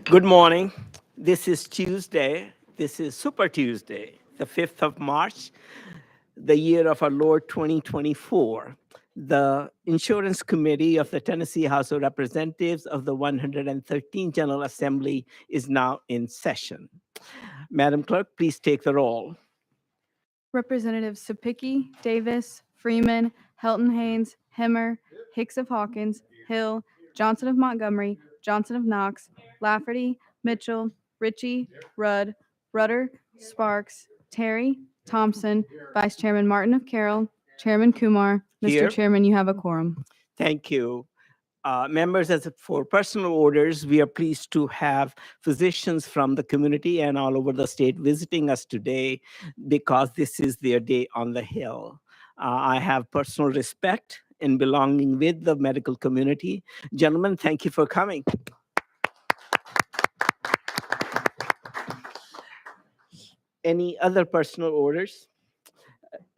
Good morning. This is Tuesday. This is Super Tuesday, the 5th of March, the year of our Lord 2024. The Insurance Committee of the Tennessee House of Representatives of the 113th General Assembly is now in session. Madam Clerk, please take the roll. Representatives Sapicki, Davis, Freeman, Helton Haynes, Hemmer, Hicks of Hawkins, Hill, Johnson of Montgomery, Johnson of Knox, Lafferty, Mitchell, Ritchie, Rudd, Rudder, Sparks, Terry, Thompson, Vice Chairman Martin of Carroll, Chairman Kumar. Here. Mr. Chairman, you have a quorum. Thank you. Members, as for personal orders, we are pleased to have physicians from the community and all over the state visiting us today because this is their day on the Hill. I have personal respect in belonging with the medical community. Gentlemen, thank you for coming. Any other personal orders?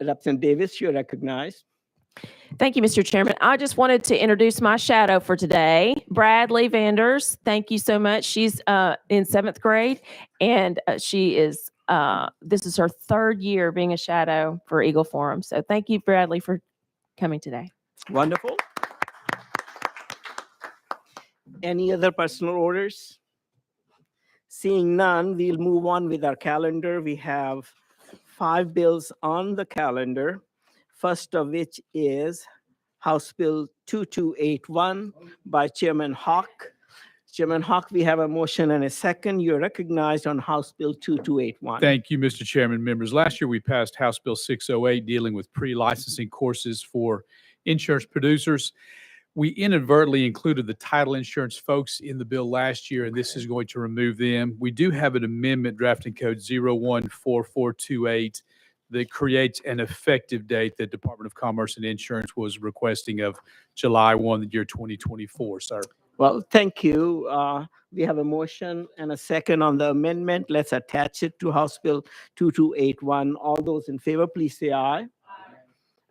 Representative Davis, you're recognized. Thank you, Mr. Chairman. I just wanted to introduce my shadow for today, Bradley Vanders. Thank you so much. She's in 7th grade, and she is, this is her 3rd year being a shadow for Eagle Forum. So thank you, Bradley, for coming today. Wonderful. Any other personal orders? Seeing none, we'll move on with our calendar. We have 5 bills on the calendar. First of which is House Bill 2281 by Chairman Hawk. Chairman Hawk, we have a motion and a second. You're recognized on House Bill 2281. Thank you, Mr. Chairman. Members, last year we passed House Bill 608 dealing with pre-licensing courses for insurance producers. We inadvertently included the title insurance folks in the bill last year, and this is going to remove them. We do have an amendment, drafting code 014428, that creates an effective date that Department of Commerce and Insurance was requesting of July 1, the year 2024, sir. Well, thank you. We have a motion and a second on the amendment. Let's attach it to House Bill 2281. All those in favor, please say aye.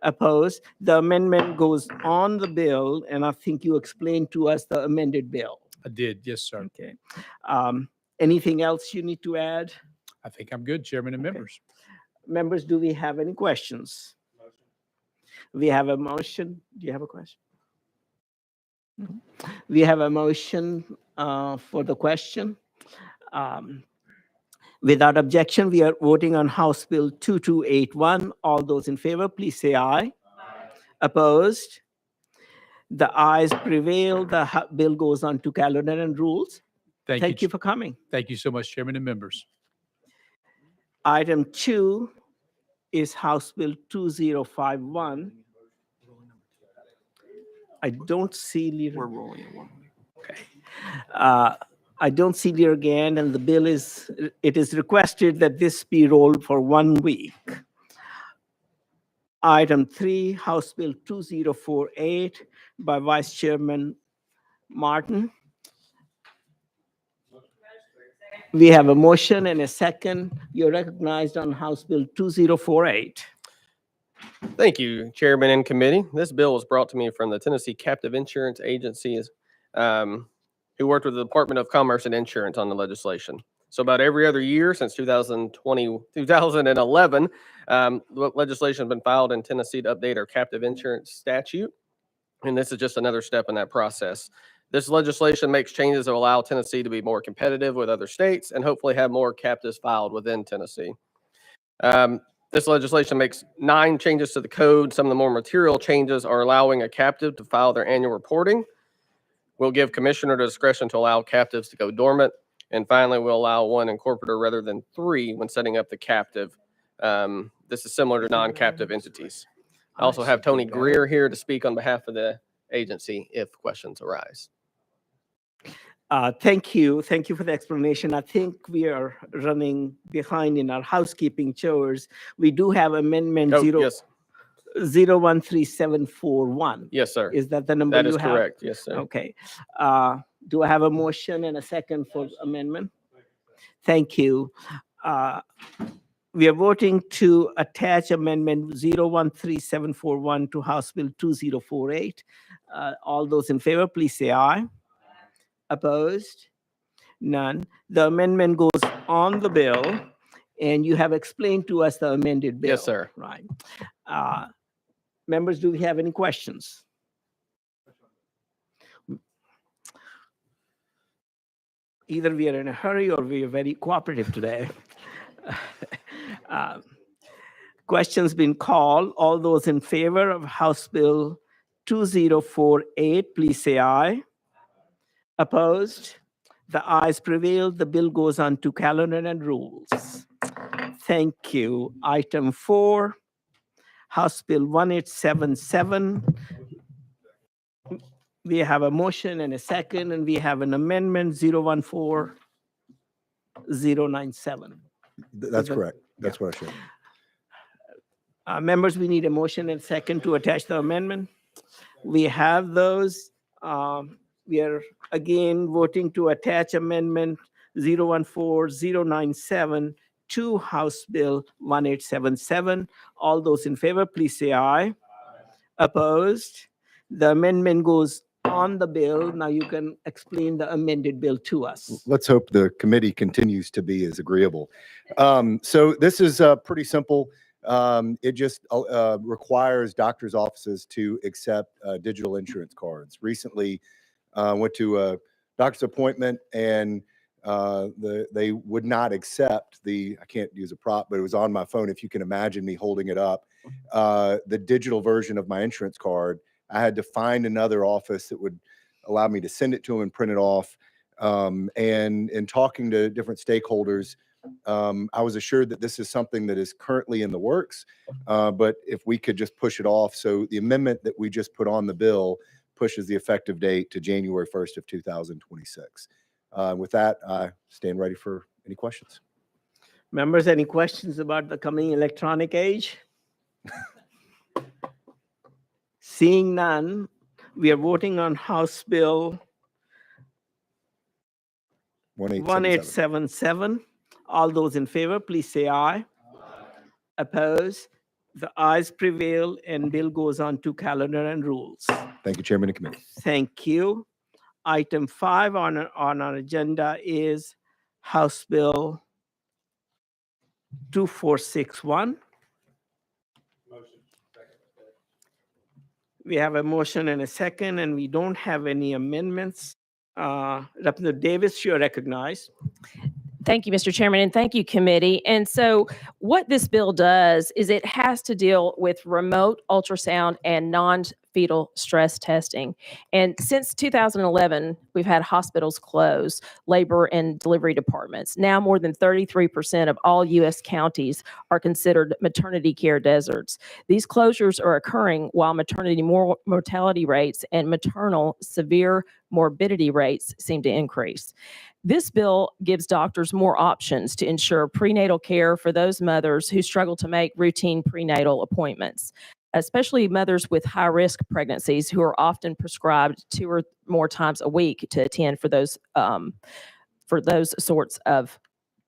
Opposed? The amendment goes on the bill, and I think you explained to us the amended bill. I did, yes, sir. Okay. Anything else you need to add? I think I'm good, Chairman and Okay. members. Members, do we have any questions? We have a motion. Do you have a question? No. We have a motion for the question. Without objection, we are voting on House Bill 2281. All those in favor, please say aye. Opposed? The ayes prevail. The bill goes on to calendar and rules. Thank you for coming. Thank you so much, Chairman and members. Item 2 is House Bill 2051. I don't see Leader. We're rolling it one. Okay. I don't see Leader Gand, and the bill is, it is requested that this be rolled for 1 week. Item 3, House Bill 2048 by Vice Chairman Martin. We have a motion and a second. You're recognized on House Bill 2048. Thank you, Chairman and Committee. This bill was brought to me from the Tennessee Captive Insurance Agency, who worked with the Department of Commerce and Insurance on the legislation. So about every other year since 2011, legislation has been filed in Tennessee to update our captive insurance statute. And this is just another step in that process. This legislation makes changes that allow Tennessee to be more competitive with other states and hopefully have more captives filed within Tennessee. This legislation makes 9 changes to the code. Some of the more material changes are allowing a captive to file their annual reporting. We'll give commissioner discretion to allow captives to go dormant. And finally, we'll allow 1 incorporator rather than 3 when setting up the captive. This is similar to non-captive entities. I also have Tony Greer here to speak on behalf of the agency if questions arise. Thank you. Thank you for the explanation. I think we are running behind in our housekeeping chores. We do have amendment Yes. 013741. Yes, sir. Is that the number That you is have? correct. Yes, sir. Okay. Do I have a motion and a second for amendment? Thank you. We are voting to attach amendment 013741 to House Bill 2048. All those in favor, please say aye. Opposed? None. The amendment goes on the bill, and you have explained to us the amended bill. Yes, sir. Right. Members, do we have any questions? Either we are in a hurry or we are very cooperative today. Questions been called. All those in favor of House Bill 2048, please say aye. Opposed? The ayes prevail. The bill goes on to calendar and rules. Thank you. Item 4, House Bill 1877. We have a motion and a second, and we have an amendment 014097. That's it- correct. That's what I showed. Members, we need a motion and second to attach the amendment. We have those. We are again voting to attach amendment 014097 to House Bill 1877. All those in favor, please say aye. Opposed? The amendment goes on the bill. Now you can explain the amended bill to us. Let's hope the committee continues to be as agreeable. So this is pretty simple. It just requires doctors' offices to accept digital insurance cards. Recently, went to a doctor's appointment and they would not accept I can't use a prop, but it was on my phone. If you can imagine me holding it up, the digital version of my insurance card. I had to find another office that would allow me to send it to them and print it off. And in talking to different stakeholders, I was assured that this is something that is currently in the works, but if we could just push it off. So the amendment that we just put on the bill pushes the effective date to January 1st of 2026. With that, I stand ready for any questions. Members, any questions about the coming electronic age? Seeing none, we are voting on House Bill 1877. All those in favor, please say aye. Opposed? The ayes prevail and bill goes on to calendar and rules. Thank you, Chairman and Committee. Thank you. Item 5 on our agenda is House Bill 2461. We have a motion and a second, and we don't have any amendments. Representative Davis, you're recognized. Thank you, Mr. Chairman, and thank you, committee. And so what this bill does is it has to deal with remote ultrasound and non-fetal stress testing. And since 2011, we've had hospitals close, labor and delivery departments. Now more than 33% of all U.S. counties are considered maternity care deserts. These closures are occurring while maternity mortality rates and maternal severe morbidity rates seem to increase. This bill gives doctors more options to ensure prenatal care for those mothers who struggle to make routine prenatal appointments, especially mothers with high-risk pregnancies who are often prescribed 2 or more times a week to attend for those sorts of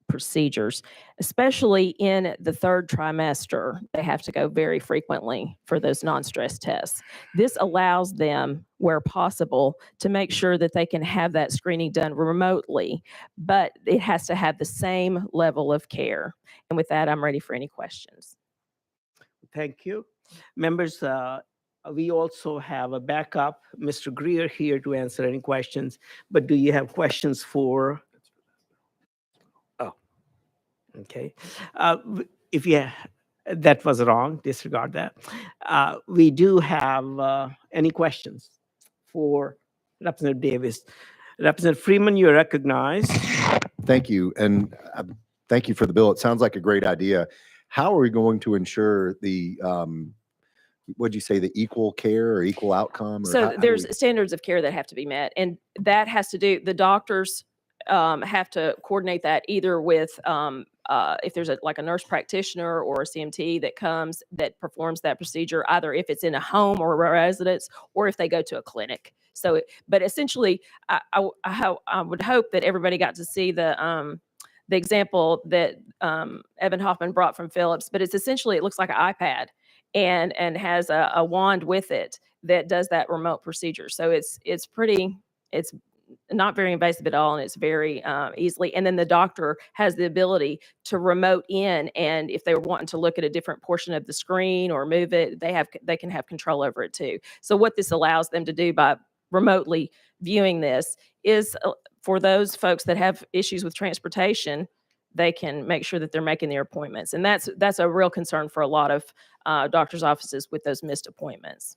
procedures, especially in the 3rd trimester. They have to go very frequently for those non-stress tests. This allows them, where possible, to make sure that they can have that screening done remotely, but it has to have the same level of care. And with that, I'm ready for any questions. Thank you. Members, we also have a backup, Mr. Greer, here to answer any questions. But do you have questions for? Oh, okay. If you, that was wrong, disregard that. We do have any questions for Representative Davis. Representative Freeman, you're recognized. Thank you. And thank you for the bill. It sounds like a great idea. How are we going to ensure the, what'd you say, the equal care or equal outcome? Or So there's standards of care that have to be met, and that has to do, the doctors have to coordinate that either with, if there's like a nurse practitioner or a CMT that comes that performs that procedure, either if it's in a home or a residence, or if they go to a clinic. So, but essentially, I would hope that everybody got to see the example that Evan Hoffman brought from Philips, but it's essentially, it looks like an iPad and has a wand with it that does that remote procedure. So it's not very invasive at all, and it's very easily. And then the doctor has the ability to remote in, and if they were wanting to look at a different portion of the screen or move it, they can have control over it too. So what this allows them to do by remotely viewing this is for those folks that have issues with transportation, they can make sure that they're making their appointments. And that's a real concern for a lot of doctors' offices with those missed appointments.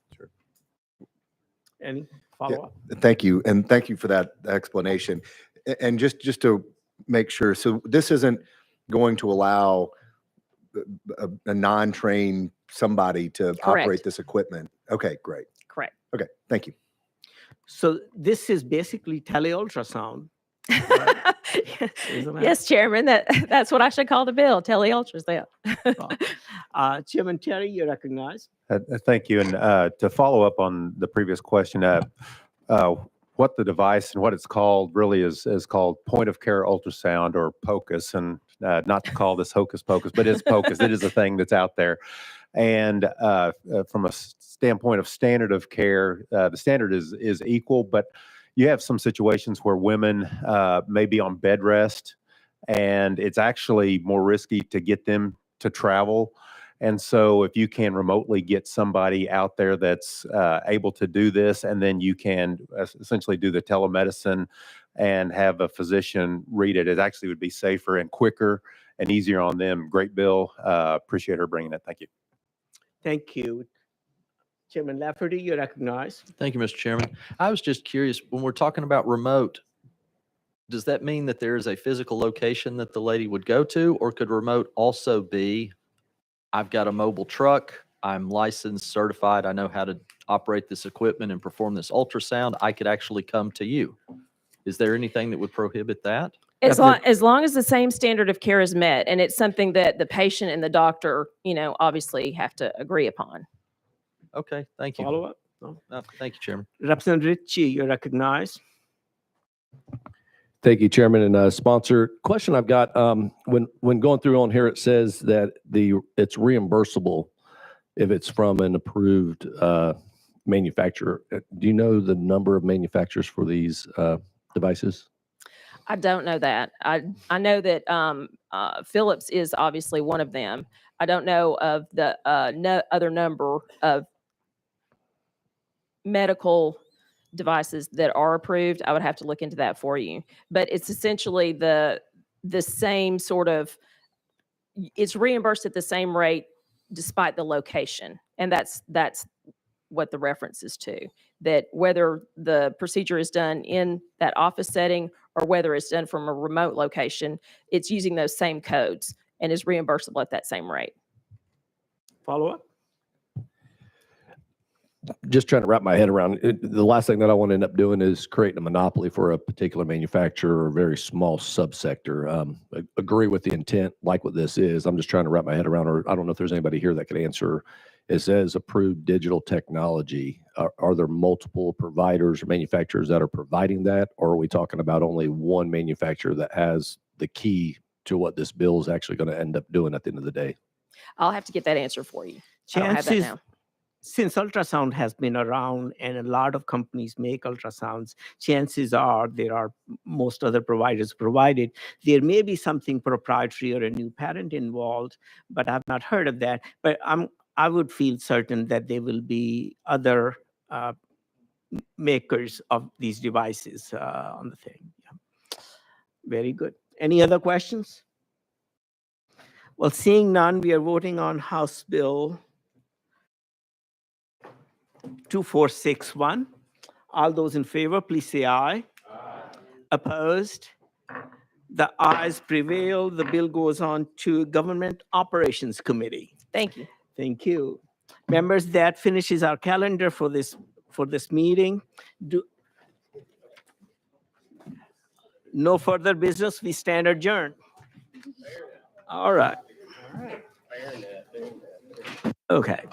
Any follow-up? Thank you, and thank you for that explanation. And just to make sure, so this isn't going to allow a non-trained somebody to operate Correct. this equipment? Okay, great. Correct. Okay, thank you. So this is basically teleultrasound. Right. Isn't it? Yes, Chairman, that's what I should call the bill, teleultrasound. Chairman Terry, you recognize. Thank you. And to follow up on the previous question, what the device and what it's called really is called point of care ultrasound, or POCUS, and not to call this hocus pocus, but it's POCUS. It is a thing that's out there. And from a standpoint of standard of care, the standard is equal, but you have some situations where women may be on bed rest, and it's actually more risky to get them to travel. And so if you can remotely get somebody out there that's able to do this, and then you can essentially do the telemedicine and have a physician read it, it actually would be safer and quicker and easier on them. Great bill. Appreciate her bringing it. Thank you. Thank you. Chairman Lafferty, you recognize. Thank you, Mr. Chairman. I was just curious, when we're talking about remote, does that mean that there is a physical location that the lady would go to, or could remote also be, I've got a mobile truck, I'm licensed, certified, I know how to operate this equipment and perform this ultrasound, I could actually come to you? Is there anything that would prohibit that? As long as the same standard of care is met, and it's something that the patient and the doctor, obviously have to agree upon. Okay, thank you. Follow-up? No. Thank you, Chairman. Representative Ritchie, you recognize. Thank you, Chairman and sponsor. Question I've got, when going through on here, it says that it's reimbursable if it's from an approved manufacturer. Do you know the number of manufacturers for these devices? I don't know that. I know that Philips is obviously one of them. I don't know of the other number of medical devices that are approved. I would have to look into that for you. But it's essentially the same sort of, it's reimbursed at the same rate despite the location. And that's what the reference is to, that whether the procedure is done in that office setting or whether it's done from a remote location, it's using those same codes and is reimbursable at that same rate. Follow-up? Just trying to wrap my head around it. The last thing that I want to end up doing is creating a monopoly for a particular manufacturer or a very small subsector. Agree with the intent, like what this is. I'm just trying to wrap my head around, or I don't know if there's anybody here that could answer. It says approved digital technology. Are there multiple providers or manufacturers that are providing that, or are we talking about only one manufacturer that has the key to what this bill is actually going to end up doing at the end of the day? I'll have to get that answer for you. I don't have that now. Since ultrasound has been around and a lot of companies make ultrasounds, chances are there are most other providers provided. There may be something proprietary or a new patent involved, but I've not heard of that. But I would feel certain that there will be other makers of these devices on the thing. Yeah. Very good. Any other questions? Well, seeing none, we are voting on House Bill 2461. All those in favor, please say aye. Aye. Opposed? The ayes prevail. The bill goes on to Government Operations Committee. Thank you. Thank you. Members, that finishes our calendar for this meeting. No further business. We stand adjourned. All right. Okay.